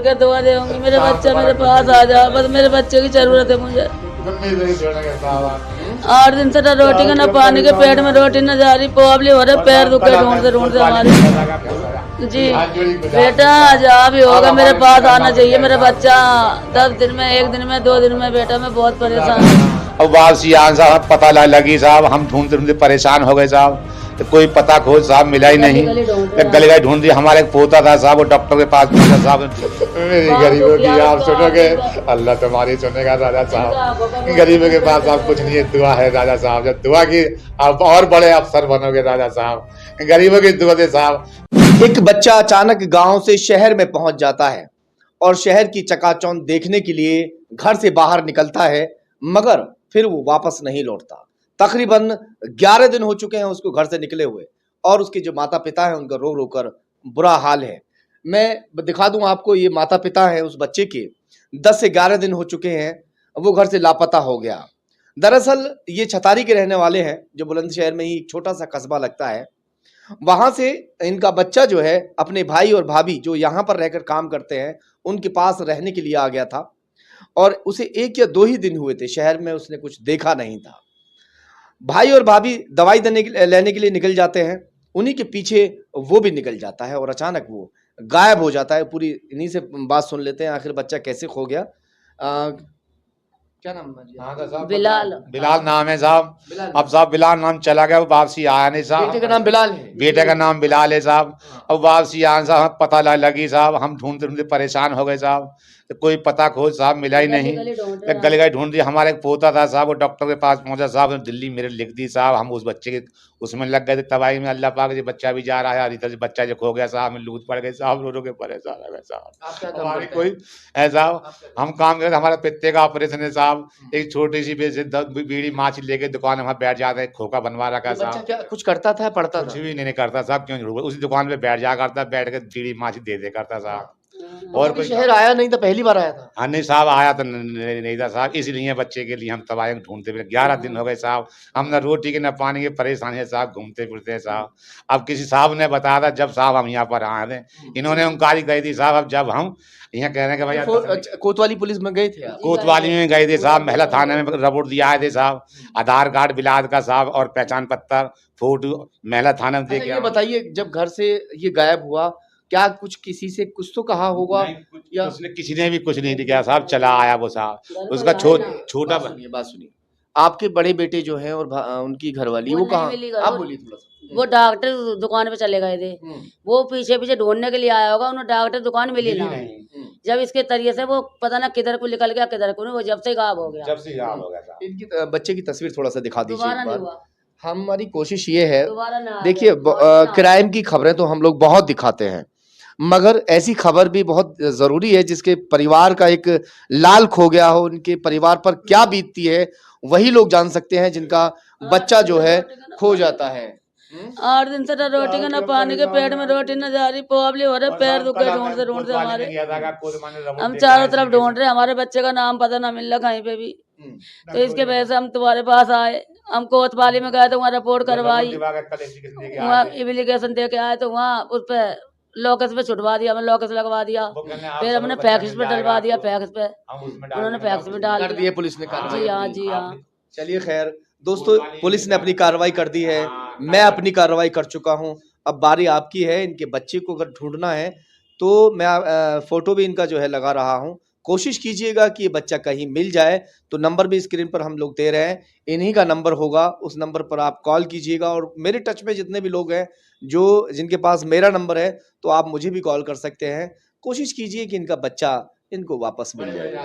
क्या दुआ देंगी, मेरे बच्चा मेरे पास आ जा, बस मेरे बच्चे की जरूरत है मुझे। 8 दिन से ना रोटी का ना पानी के, पेट में रोटी न जा रही, पोबली हो रहे, पैर दुखे ढूंढते हमारे। जी बेटा आज भी होगा, मेरे पास आना चाहिए मेरा बच्चा। 10 दिन में, 1 दिन में, 2 दिन में बेटा मैं बहुत परेशान हूँ। अब वापसी साहब पता लगी साहब, हम ढूंढते ढूंढते परेशान हो गए साहब, तो कोई पता खोज साहब मिला ही नहीं। गली गली ढूंढ दी, हमारे एक पोता था साहब, वो डॉक्टर के पास पहुंचा साहब। मेरी गरीबों की आप सुनोगे, अल्लाह तुम्हारी सुनेगा राजा साहब। गरीबों के पास आप कुछ नहीं है, दुआ है राजा साहब। जब दुआ की आप और बड़े अफसर बनोगे राजा साहब, गरीबों की दुआ दे साहब। एक बच्चा अचानक गांव से शहर में पहुंच जाता है और शहर की चकाचौंध देखने के लिए घर से बाहर निकलता है, मगर फिर वो वापस नहीं लौटता। तकरीबन 11 दिन हो चुके हैं उसको घर से निकले हुए, और उसके जो माता पिता हैं उनका रो रो कर बुरा हाल है। मैं दिखा दूं आपको, ये माता पिता हैं उस बच्चे के। 10 से 11 दिन हो चुके हैं वो घर से लापता हो गया। दरअसल ये छतारी के रहने वाले हैं, जो बुलंदशहर में ही एक छोटा सा कस्बा लगता है। वहां से इनका बच्चा जो है अपने भाई और भाभी जो यहाँ पर रहकर काम करते हैं उनके पास रहने के लिए आ गया था, और उसे 1 या 2 ही दिन हुए थे, शहर में उसने कुछ देखा नहीं था। भाई और भाभी दवाई लेने के लिए निकल जाते हैं, उन्हीं के पीछे वो भी निकल जाता है और अचानक वो गायब हो जाता है। पूरी इन्हीं से बात सुन लेते हैं, आखिर बच्चा कैसे खो गया। क्या नाम है? बिलाल। बिलाल नाम है साहब। अब साहब बिलाल नाम चला गया, वो वापसी आया नहीं साहब। बेटे का नाम बिलाल है। बेटे का नाम बिलाल है साहब। अब वापसी आया साहब, पता लगी साहब, हम ढूंढते ढूंढते परेशान हो गए साहब, तो कोई पता खोज साहब मिला ही नहीं। गली गली ढूंढ दी, हमारे एक पोता था साहब, वो डॉक्टर के पास पहुंचा साहब, दिल्ली मेरे लिख दी साहब। हम उस बच्चे के उसमें लग गए थे तबाही में। अल्लाह पाक, ये बच्चा भी जा रहा है, इधर से बच्चा जो खो गया साहब, हमें लूट पड़ गई साहब, रो रो के परेशान हो गए साहब। हमारी कोई ऐसा हम काम करते, हमारा पित्ते का ऑपरेशन है साहब। एक छोटी सी बीड़ी माची लेके दुकान में वहाँ बैठ जाते हैं, खोखा बनवा रखा साहब। क्या कुछ करता था, पढ़ता कुछ भी नहीं करता साहब, क्यों झूठ, उसी दुकान पे बैठ जा करता, बैठ के बीड़ी माची दे करता साहब। और कोई शहर आया नहीं था, पहली बार आया था? हाँ नहीं साहब, आया तो नहीं था साहब, इसलिए बच्चे के लिए हम तबाही ढूंढते फिर 11 दिन हो गए साहब। हम न रोटी के न पानी के परेशानी है साहब, घूमते फिरते हैं साहब। अब किसी साहब ने बताया था, जब साहब हम यहाँ पर आए थे, इन्होंने उनकारी कही थी साहब। अब जब हम यहाँ कह रहे हैं कि भैया कोतवाली पुलिस में गए थे, कोतवाली में गए थे साहब, महिला थाने में रिपोर्ट दिया आए थे साहब, आधार कार्ड बिलाद का साहब और पहचान पत्र फोटो महिला थाने में दे के। ये बताइए, जब घर से ये गायब हुआ, क्या कुछ किसी से कुछ तो कहा होगा? या उसने किसी ने भी कुछ नहीं किया साहब, चला आया वो साहब। उसका छोटा बात सुनिए, आपके बड़े बेटे जो हैं और उनकी घरवाली, वो कहाँ? आप बोलिए थोड़ा सा। वो डॉक्टर दुकान पे चले गए थे, वो पीछे पीछे ढूंढने के लिए आया होगा, उन्हें डॉक्टर दुकान मिली ना। जब इसके तरीके से वो पता ना किधर को निकल गया, किधर को नहीं, वो जब से गायब हो गया। जब से गायब हो गया। इनकी बच्चे की तस्वीर थोड़ा सा दिखा दीजिए दोबारा एक नहीं बार। हुआ, हमारी कोशिश ये है, दोबारा ना देखिए क्राइम की खबरें तो हम लोग बहुत दिखाते हैं, मगर ऐसी खबर भी बहुत जरूरी है जिसके परिवार का एक लाल खो गया हो, उनके परिवार पर क्या बीतती है वही लोग जान सकते हैं, जिनका बच्चा जो है खो जाता है। 8 दिन से ना रोटी का ना पानी के, पेट में रोटी न जा रही, पोबली हो रहे, पैर दुखे ढूंढते हमारे। हम चारों तरफ ढूंढ रहे, हमारे बच्चे का नाम पता ना मिल रहा कहीं पे भी। तो इसके वजह से हम तुम्हारे पास आए। हम कोतवाली में गए तो वहाँ रिपोर्ट करवाई, वहाँ एप्लीकेशन दे के आए, तो वहाँ उस पे लॉकस पे छुटवा दिया, हमें लॉकस लगवा दिया, फिर हमने फैक्स पे डलवा दिया, फैक्स पे उन्होंने फैक्स में डाल दिया, पुलिस ने जी हाँ जी हाँ। चलिए खैर दोस्तों, पुलिस ने अपनी कार्रवाई कर दी है, मैं अपनी कार्रवाई कर चुका हूं, अब बारी आपकी है। इनके बच्चे को अगर ढूंढना है तो मैं फोटो भी इनका जो है लगा रहा हूं, कोशिश कीजिएगा कि ये बच्चा कहीं मिल जाए। तो नंबर भी स्क्रीन पर हम लोग दे रहे हैं, इन्हीं का नंबर होगा, उस नंबर पर आप कॉल कीजिएगा। और मेरे टच में जितने भी लोग हैं जो जिनके पास मेरा नंबर है, तो आप मुझे भी कॉल कर सकते हैं। कोशिश कीजिए कि इनका बच्चा इनको वापस मिल जाए।